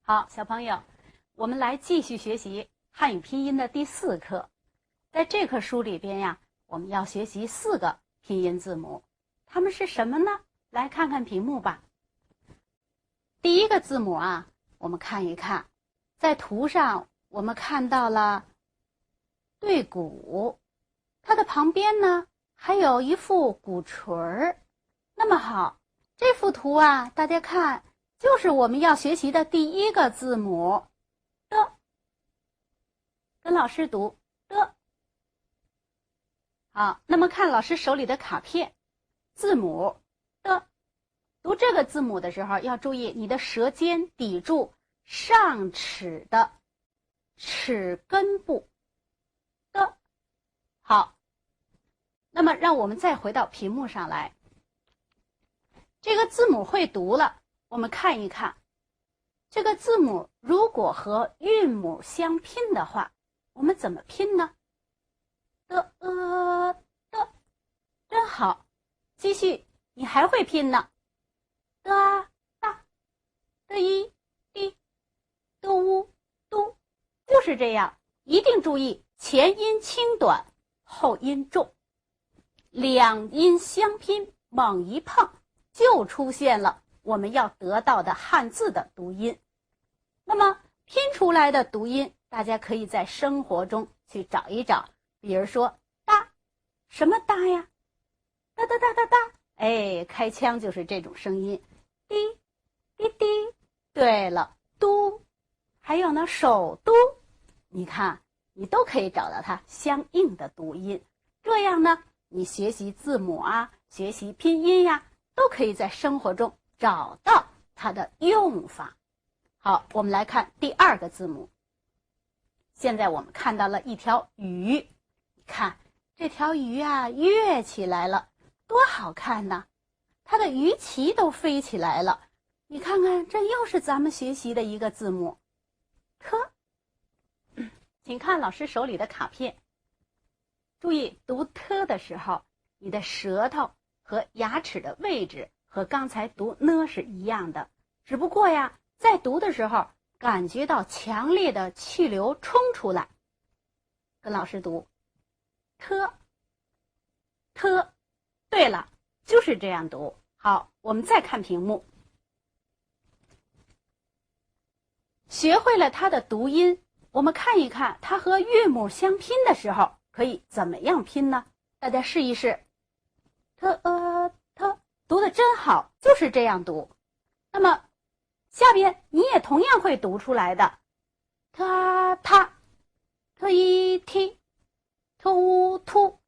好，小朋友，我们来继续学习汉语拼音的第4课。在这课书里边呀，我们要学习4个拼音字母，它们是什么呢？来看看屏幕吧。第一个字母啊，我们看一看，在图上我们看到了对鼓，它的旁边呢还有一副鼓槌儿。那么好，这幅图啊，大家看，就是我们要学习的第一个字母的，跟老师读的。好，那么看老师手里的卡片，字母的，读这个字母的时候要注意你的舌尖抵住上齿的齿根部的。好，那么让我们再回到屏幕上来，这个字母会读了，我们看一看，这个字母如果和韵母相拼的话，我们怎么拼呢？的的，真好，继续，你还会拼呢。的啊大，的一滴，的乌嘟，就是这样，一定注意前音轻短，后音重，两音相拼，猛一碰，就出现了我们要得到的汉字的读音。那么拼出来的读音，大家可以在生活中去找一找，比如说哒，什么哒呀？哒哒哒哒哒，哎，开腔就是这种声音。滴滴滴，对了，嘟，还有呢，首都，你看你都可以找到它相应的读音。这样呢，你学习字母啊，学习拼音呀，都可以在生活中找到它的用法。好，我们来看第2个字母。现在我们看到了一条鱼，你看这条鱼啊跃起来了，多好看呢！它的鱼鳍都飞起来了。你看看，这又是咱们学习的一个字母特。请看老师手里的卡片，注意读特的时候，你的舌头和牙齿的位置和刚才读呢是一样的，只不过呀，在读的时候感觉到强烈的气流冲出来。跟老师读特特，对了，就是这样读。好，我们再看屏幕，学会了它的读音，我们看一看它和韵母相拼的时候可以怎么样拼呢？大家试一试。特读得真好，就是这样读。那么下边你也同样会读出来的，他特一踢，特乌突，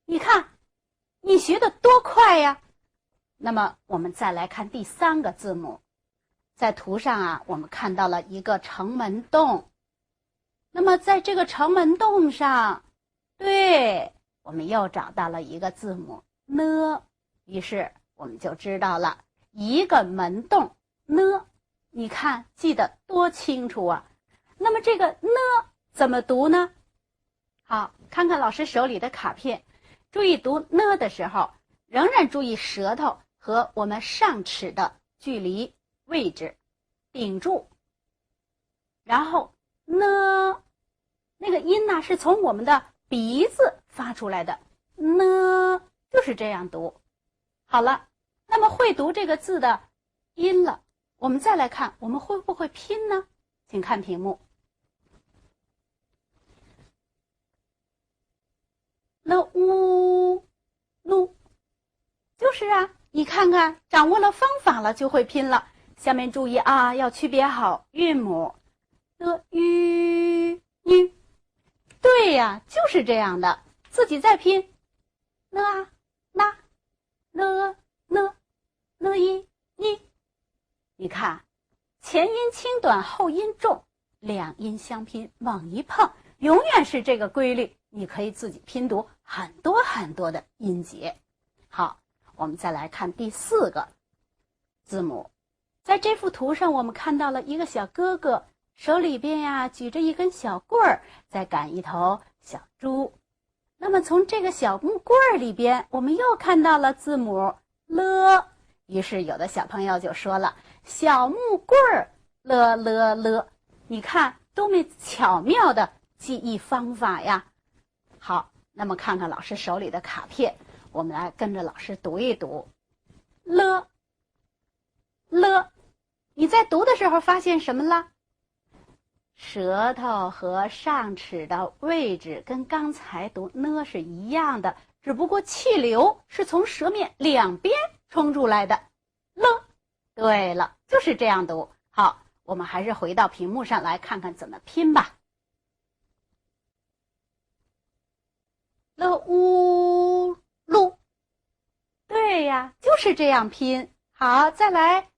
你看你学得多快呀！那么我们再来看第3个字母，在图上啊，我们看到了一个城门洞。那么在这个城门洞上，对，我们又找到了一个字母呢，于是我们就知道了一个门洞呢。你看记得多清楚啊。那么这个呢怎么读呢？好，看看老师手里的卡片，注意读呢的时候，仍然注意舌头和我们上齿的距离位置，顶住，然后呢，那个音呢是从我们的鼻子发出来的，呢就是这样读。好了，那么会读这个字的音了，我们再来看我们会不会拼呢？请看屏幕。那乌nu，就是啊，你看看掌握了方法了就会拼了。下面注意啊，要区别好韵母的吁吁，对呀，就是这样的，自己再拼呢啊那呢呢呢一一，你看前音轻短，后音重，两音相拼，猛一碰，永远是这个规律，你可以自己拼读很多很多的音节。好，我们再来看第4个字母。在这幅图上，我们看到了一个小哥哥，手里边呀举着一根小棍儿，在赶一头小猪。那么从这个小木棍儿里边，我们又看到了字母了。于是有的小朋友就说了，小木棍儿了了了，你看多么巧妙的记忆方法呀！好，那么看看老师手里的卡片，我们来跟着老师读一读。了了，你在读的时候发现什么了？舌头和上齿的位置跟刚才读呢是一样的，只不过气流是从舌面两边冲出来的。了，对了，就是这样读。好，我们还是回到屏幕上来看看怎么拼吧。了乌噜，对呀，就是这样拼。好，再来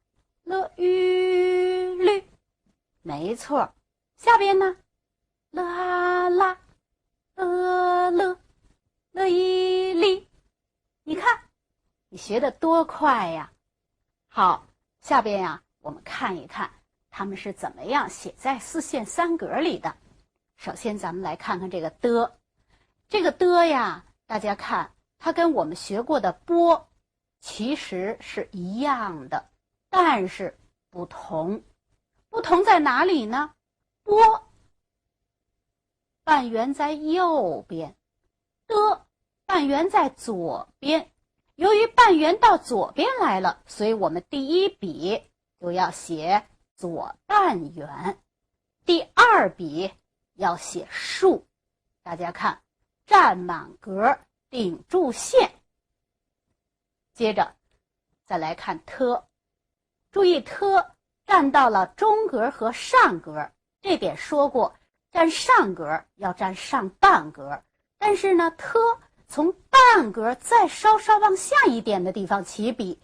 了玉绿，没错。下边呢，了啊啦，了了一哩，你看，你学得多快呀！好，下边呀，我们看一看他们是怎么样写在四线三格里的。首先，咱们来看看这个的，这个的呀，大家看，它跟我们学过的波其实是一样的，但是不同。不同在哪里呢？波半圆在右边，的半圆在左边。由于半圆到左边来了，所以我们第一笔就要写左半圆，第二笔要写竖。大家看，占满格，顶住线。接着再来看特，注意特占到了中格和上格，这点说过，占上格要占上半格，但是呢，特从半格再稍稍往下一点的地方起笔。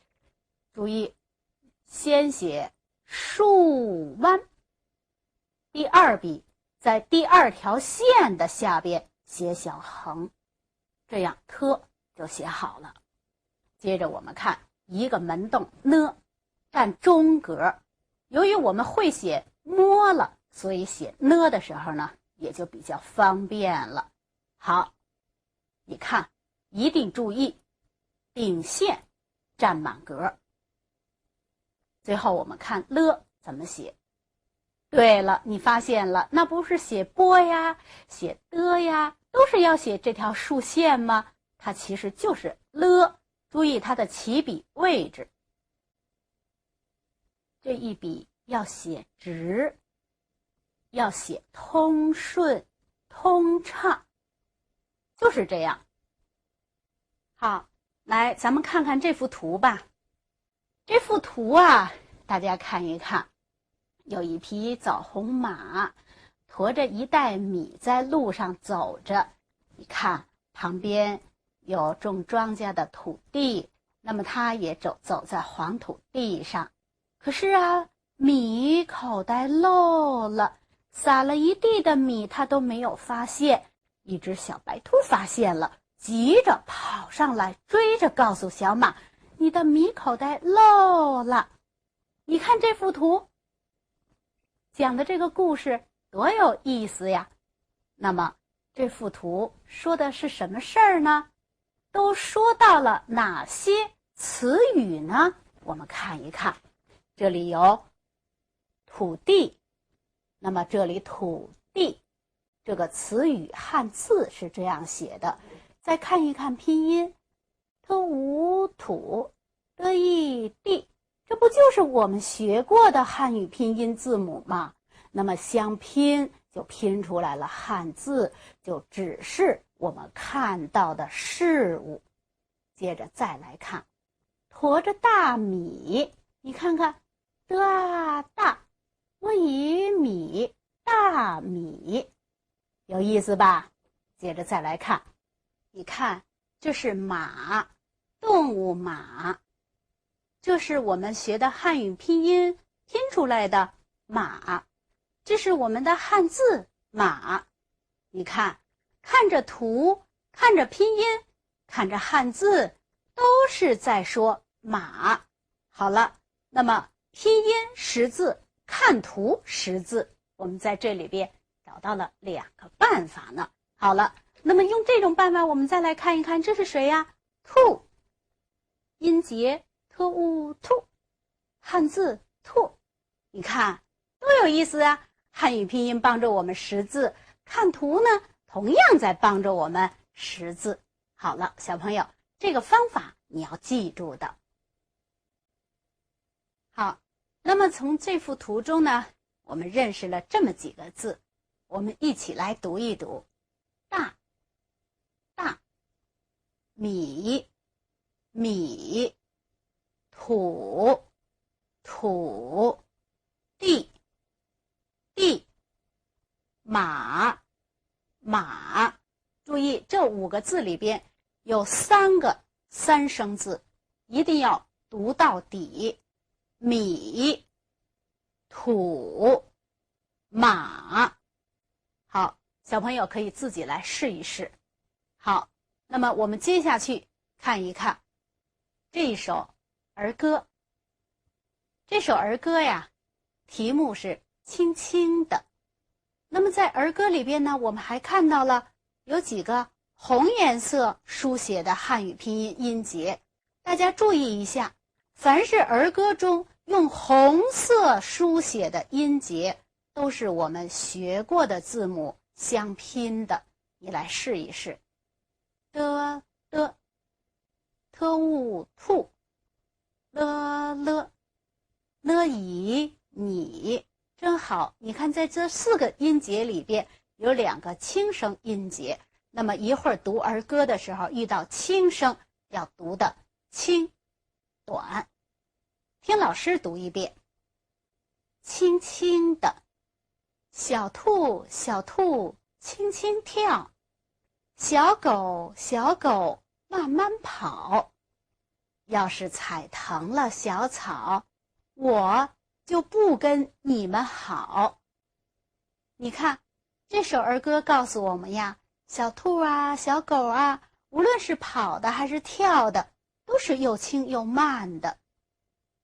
注意，先写竖弯，第二笔在第二条线的下边写小横，这样特就写好了。接着我们看一个门洞呢，占中格，由于我们会写摸了，所以写呢的时候呢，也就比较方便了。好，你看，一定注意顶线占满格。最后我们看了怎么写。对了，你发现了，那不是写波呀，写的呀，都是要写这条竖线吗？它其实就是了。注意它的起笔位置，这一笔要写直，要写通顺、通畅，就是这样。好，来，咱们看看这幅图吧。这幅图啊，大家看一看，有一匹枣红马，驮着一袋米在路上走着。你看，旁边有种庄稼的土地，那么他也走在黄土地上。可是啊，米口袋漏了，撒了一地的米，他都没有发现。一只小白兔发现了，急着跑上来追着告诉小马：“你的米口袋漏了。”你看这幅图，讲的这个故事多有意思呀！那么这幅图说的是什么事儿呢？都说到了哪些词语呢？我们看一看，这里有土地，那么这里土地这个词语汉字是这样写的，再看一看拼音，特无土的一地，这不就是我们学过的汉语拼音字母吗？那么相拼就拼出来了汉字，就只是我们看到的事物。接着再来看，驮着大米，你看看，大，我以米，大米，有意思吧？接着再来看，你看，这是马，动物马，这是我们学的汉语拼音拼出来的马，这是我们的汉字马。你看，看着图，看着拼音，看着汉字，都是在说马。好了，那么拼音识字，看图识字，我们在这里边找到了2个办法呢。好了，那么用这种办法，我们再来看一看，这是谁呀？兔，音节特务兔，汉字兔。你看有意思啊！汉语拼音帮着我们识字，看图呢，同样在帮着我们识字。好了，小朋友，这个方法你要记住的。好，那么从这幅图中呢，我们认识了这么几个字，我们一起来读一读：大、大、米、米、土、土、地、地、马、马。注意，这5个字里边有3个3声字，一定要读到底。米、土、马。好，小朋友可以自己来试一试。好，那么我们接下去看一看这一首儿歌。这首儿歌呀，题目是轻轻的。那么在儿歌里边呢，我们还看到了有几个红颜色书写的汉语拼音音节，大家注意一下，凡是儿歌中用红色书写的音节，都是我们学过的字母相拼的。你来试一试：的、特物兔、了、以、你。真好，你看在这4个音节里边有2个轻声音节，那么一会儿读儿歌的时候遇到轻声要读的轻短。听老师读一遍：轻轻的，小兔小兔轻轻跳，小狗小狗慢慢跑，要是踩疼了小草，我就不跟你们好。你看，这首儿歌告诉我们呀，小兔啊，小狗啊，无论是跑的还是跳的，都是又轻又慢的。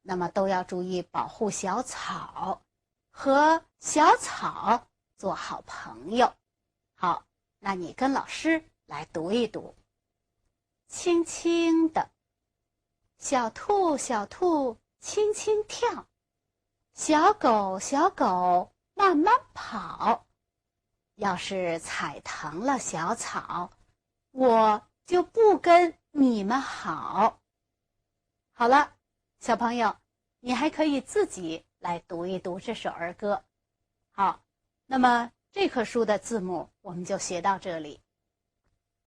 那么都要注意保护小草，和小草做好朋友。好，那你跟老师来读一读：轻轻的，小兔小兔轻轻跳，小狗小狗慢慢跑，要是踩疼了小草，我就不跟你们好。好了，小朋友，你还可以自己来读一读这首儿歌。好，那么这课书的字母我们就学到这里。